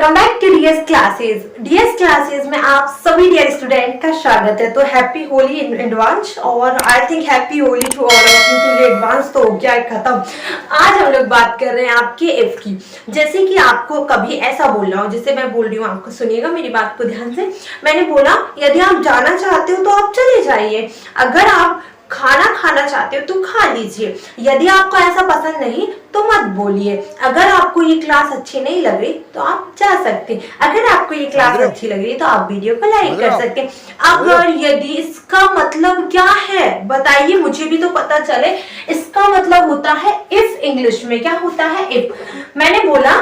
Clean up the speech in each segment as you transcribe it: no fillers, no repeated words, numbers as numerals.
Welcome back to DS classes. DS classes में आप सभी डियर स्टूडेंट का स्वागत है। तो हैप्पी होली इन एडवांस और I think happy Holi to all of you. के लिए एडवांस तो हो गया है खत्म। आज हम लोग बात कर रहे हैं आपके एफ की। जैसे कि आपको कभी ऐसा बोल रहा हूँ, जैसे मैं बोल रही हूँ, आपको सुनिएगा मेरी बात को ध्यान से। मैंने बोला यदि आप जाना चाहते हो तो आप चले जाइए, अगर आप खाना खाना चाहते हो तो खा लीजिए, यदि आपको ऐसा पसंद नहीं तो मत बोलिए, अगर आपको ये क्लास अच्छी नहीं लग रही तो आप जा सकते हैं, अगर आपको ये क्लास अच्छी लग रही तो आप वीडियो को लाइक कर सकते हैं। अगर यदि इसका मतलब क्या है बताइए, मुझे भी तो पता चले। इसका मतलब होता है इफ। इंग्लिश में क्या होता है? इफ। मैंने बोला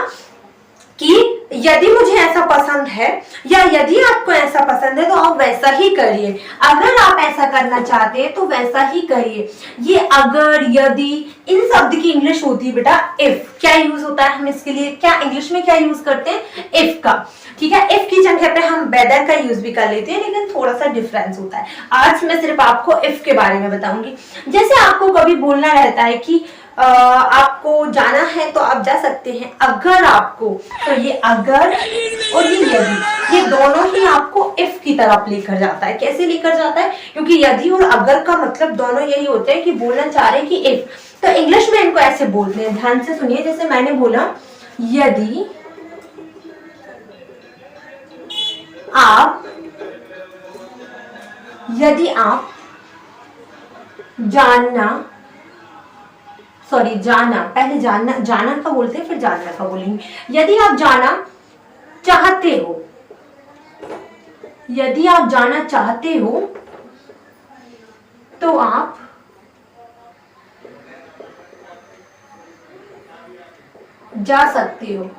कि यदि मुझे ऐसा पसंद है या यदि आपको ऐसा पसंद है तो आप वैसा ही करिए, अगर आप ऐसा करना चाहते हैं तो वैसा ही करिए। ये अगर, यदि, इन शब्द की इंग्लिश होती है बेटा इफ। क्या यूज होता है हम इसके लिए, क्या इंग्लिश में क्या यूज करते हैं? इफ का। ठीक है, इफ की जगह पे हम वेदर का यूज भी कर लेते हैं, लेकिन थोड़ा सा डिफरेंस होता है। आज मैं सिर्फ आपको इफ के बारे में बताऊंगी। जैसे आपको कभी बोलना रहता है कि आपको जाना है तो आप जा सकते हैं, अगर आपको, तो ये अगर और ये यदि, ये दोनों ही आपको इफ की तरफ लेकर जाता है। कैसे लेकर जाता है? क्योंकि यदि और अगर का मतलब दोनों यही होते हैं कि बोलना चाह रहे हैं कि इफ। तो इंग्लिश में इनको ऐसे बोलते हैं, ध्यान से सुनिए। जैसे मैंने बोला यदि आप जाना, पहले जाना का बोलते हैं फिर जानना का बोलेंगे। यदि आप जाना चाहते हो, यदि आप जाना चाहते हो तो आप जा सकते हो।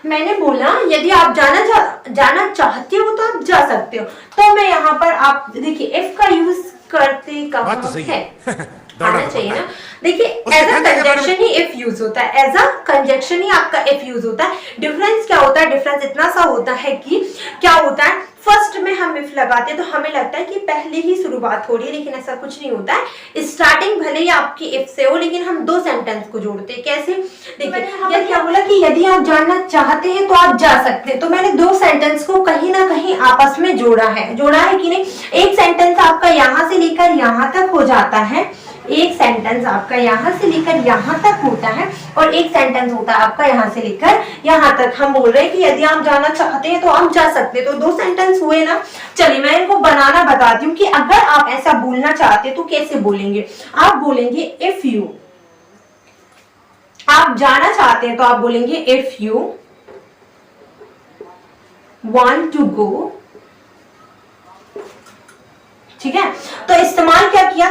मैंने बोला यदि आप जाना चाहते हो तो आप जा सकते हो। तो मैं यहाँ पर, आप देखिए इफ का यूज करते कहाँ है आना चाहिए ना। देखिए एज अ कंजक्शन ही इफ यूज होता है, एज अ कंजक्शन ही आपका इफ यूज होता है। डिफरेंस क्या होता है? डिफरेंस इतना सा होता है कि क्या होता है, फर्स्ट में हम इफ लगाते हैं तो हमें लगता है कि पहले ही शुरुआत हो रही है, लेकिन ऐसा कुछ नहीं होता है। स्टार्टिंग भले ही आपकी इफ से हो, लेकिन हम दो सेंटेंस को जोड़ते हैं। कैसे? देखिए यदि क्या बोला कि यदि आप जानना चाहते हैं तो आप जा सकते हैं, तो मैंने दो सेंटेंस को कहीं ना कहीं आपस में जोड़ा है कि नहीं? एक सेंटेंस आपका यहां से लेकर यहां तक हो जाता है, एक सेंटेंस आपका यहां से लेकर यहां तक होता है, और एक सेंटेंस होता है आपका यहां से लेकर यहां तक। हम बोल रहे हैं कि यदि आप जाना चाहते हैं तो आप जा सकते हैं, तो दो सेंटेंस हुए ना। चलिए मैं इनको बनाना बताती हूँ कि अगर आप ऐसा बोलना चाहते हैं तो कैसे बोलेंगे। आप बोलेंगे इफ यू, आप जाना चाहते हैं तो आप बोलेंगे if you want to go. ठीक है, तो इस्तेमाल क्या किया,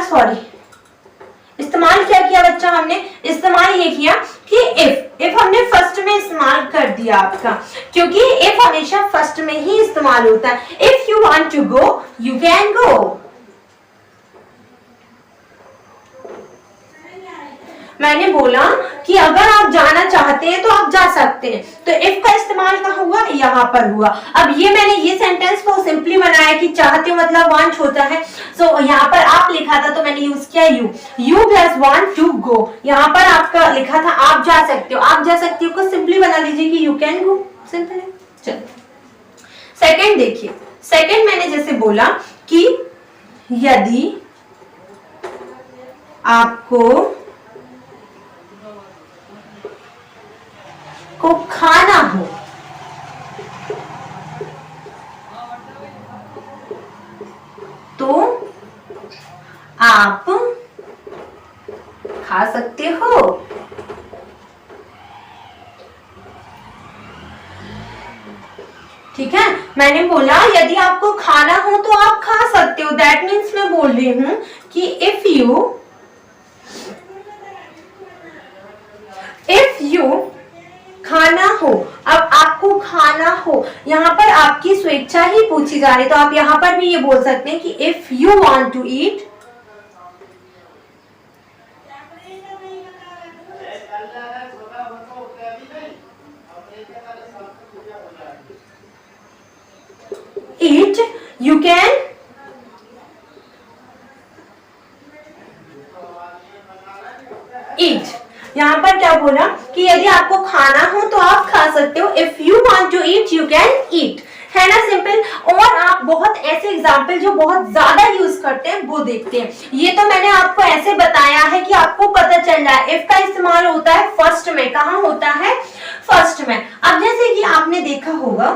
इस्तेमाल क्या किया बच्चा? हमने इस्तेमाल ये किया कि इफ हमने फर्स्ट में इस्तेमाल कर दिया आपका, क्योंकि इफ हमेशा फर्स्ट में ही इस्तेमाल होता है। If you want to go you can go. मैंने बोला कि अगर आप जाना चाहते हैं तो आप जा सकते हैं, तो इफ का इस्तेमाल कहाँ हुआ? यहाँ पर हुआ। अब ये मैंने ये सेंटेंस को सिंपली बनाया कि चाहते हो मतलब वांट होता है, सो यहाँ पर आप लिखा था तो मैंने यूज किया you plus want to go. यहाँ पर आपका लिखा था आप जा सकते हो, आप जा सकते हो को सिंपली बना लीजिए कि यू कैन गो। सिंपल है। चलो सेकेंड देखिए, सेकेंड मैंने जैसे बोला कि यदि आपको खाना हो तो आप खा सकते हो। ठीक है, मैंने बोला यदि आपको खाना हो तो आप खा सकते हो। दैट मीन्स मैं बोल रही हूं कि इफ यू खाना हो, अब आपको खाना हो, यहाँ पर आपकी स्वेच्छा ही पूछी जा रही है, तो आप यहाँ पर भी ये बोल सकते हैं कि if you want to eat, you can eat। यहाँ पर क्या बोला कि यदि आपको खाना हो तो आप खा सकते हो, if you want to eat you can eat, है ना सिंपल। और आप बहुत ऐसे एग्जाम्पल जो बहुत ज्यादा यूज करते हैं वो देखते हैं। ये तो मैंने आपको ऐसे बताया है कि आपको पता चल रहा है इफ का इस्तेमाल होता है फर्स्ट में, कहाँ होता है, फर्स्ट में। अब जैसे कि आपने देखा होगा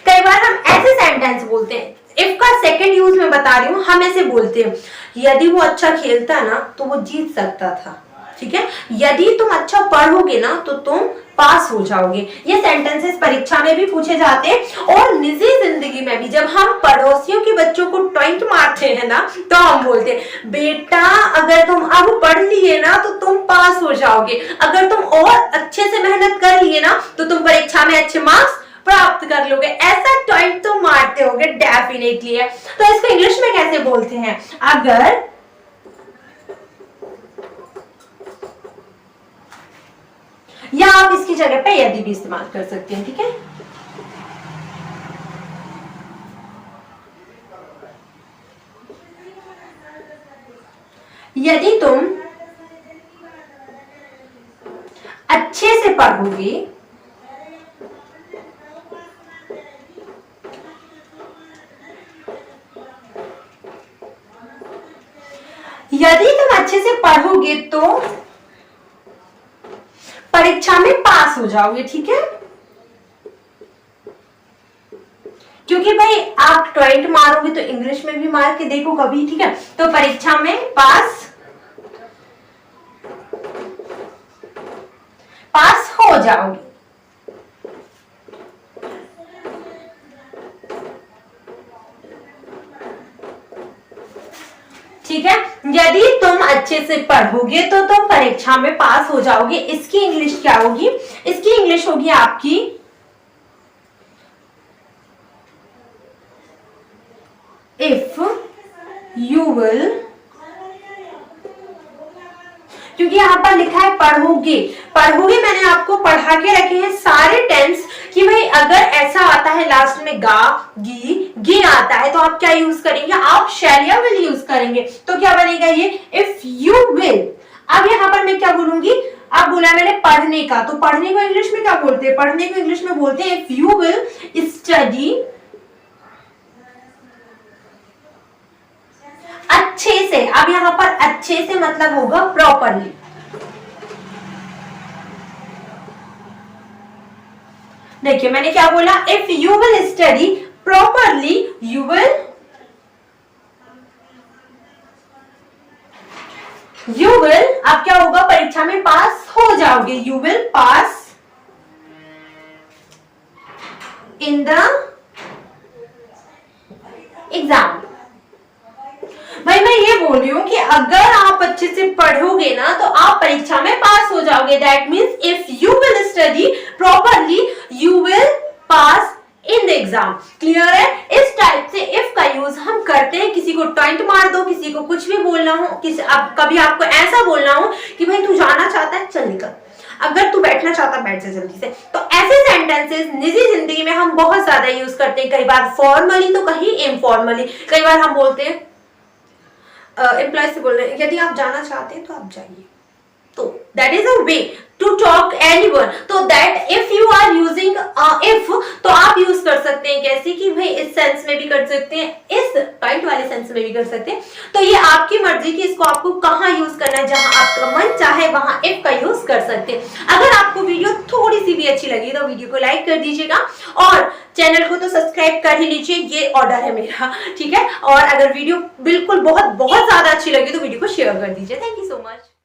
कई बार हम ऐसे सेंटेंस बोलते हैं, इफ का सेकंड यूज में बता रही हूं, हम ऐसे बोलते हैं यदि वो अच्छा खेलता ना तो वो जीत सकता था, ठीक है, यदि तुम अच्छा पढ़ोगे ना तो तुम पास हो जाओगे। ये सेंटेंसेस परीक्षा में भी पूछे जाते हैं और निजी जिंदगी में भी। जब हम पड़ोसियों के बच्चों को टॉइंट मारते हैं ना तो हम बोलते हैं बेटा अगर तुम अब पढ़ लिए ना तो तुम पास हो जाओगे, अगर तुम और अच्छे से मेहनत कर लिए ना तो तुम परीक्षा में अच्छे मार्क्स प्राप्त कर लोगे। ऐसा टॉइंट तो मारते होगे डेफिनेटली है। तो इसको इंग्लिश में कैसे बोलते हैं, अगर, या आप इसकी जगह पे यदि भी इस्तेमाल कर सकते हैं, ठीक है। यदि तुम अच्छे से पढ़ोगे तो परीक्षा में पास हो जाओगे, ठीक है। क्योंकि भाई आप टॉइंट मारोगे तो इंग्लिश में भी मार के देखो कभी, ठीक है। तो परीक्षा में पास हो जाओगे। ठीक है, यदि तुम अच्छे से पढ़ोगे तो तुम परीक्षा में पास हो जाओगे। इसकी इंग्लिश क्या होगी, इसकी इंग्लिश होगी आपकी इफ यू विल, क्योंकि यहां पर लिखा है पढ़ोगे। पढ़ोगे मैंने आपको पढ़ा के रखे हैं सारे टेंस कि भाई अगर ऐसा आता है लास्ट में गा गी गे आता है तो आप क्या यूज करेंगे, आप शैल या विल यूज करेंगे। तो क्या बनेगा ये इफ यू विल। अब यहां पर मैं क्या बोलूंगी, अब बोला मैंने पढ़ने का, तो पढ़ने को इंग्लिश में क्या बोलते हैं, पढ़ने को इंग्लिश में बोलते हैं इफ यू विल स्टडी अच्छे से। अब यहां पर अच्छे से मतलब होगा प्रॉपरली। देखिए मैंने क्या बोला, if you will study properly you will अब क्या होगा, परीक्षा में पास हो जाओगे। You will pass in the exam. भाई मैं ये बोल रही हूं कि अगर आप अच्छे से पढ़ोगे ना तो आप परीक्षा में पास हो जाओगे। That means if you will study properly you will pass in the exam. Clear है। इस टाइप से इफ का यूज हम करते हैं, किसी को टॉइंट मार दो, किसी को कुछ भी बोलना हो, कभी आपको ऐसा बोलना हो कि भाई तू जाना चाहता है चल निकल, अगर तू बैठना चाहता बैठ जा जल्दी से। तो ऐसे सेंटेंसेस निजी जिंदगी में हम बहुत ज्यादा यूज करते हैं, कई बार फॉर्मली तो कहीं इनफॉर्मली। कई बार हम बोलते हैं एम्प्लॉय से बोल रहे हैं यदि आप जाना चाहते हैं तो आप जाइए, तो that is a way to talk anyone. तो that if you are using if, तो आप यूज कर सकते हैं कैसे कि भाई इस सेंस में भी कर सकते हैं, इस पॉइंट वाले सेंस में भी कर सकते हैं। तो ये आपकी मर्जी की इसको आपको कहां यूज करना है, जहां आपका मन चाहे वहां इफ का यूज कर सकते हैं। अगर आपको वीडियो थोड़ी सी भी अच्छी लगी तो वीडियो को लाइक कर दीजिएगा और चैनल को तो सब्सक्राइब कर ही लीजिए, ये ऑर्डर है मेरा, ठीक है। और अगर वीडियो बिल्कुल बहुत बहुत ज्यादा अच्छी लगी तो वीडियो को शेयर कर दीजिए। Thank you so much.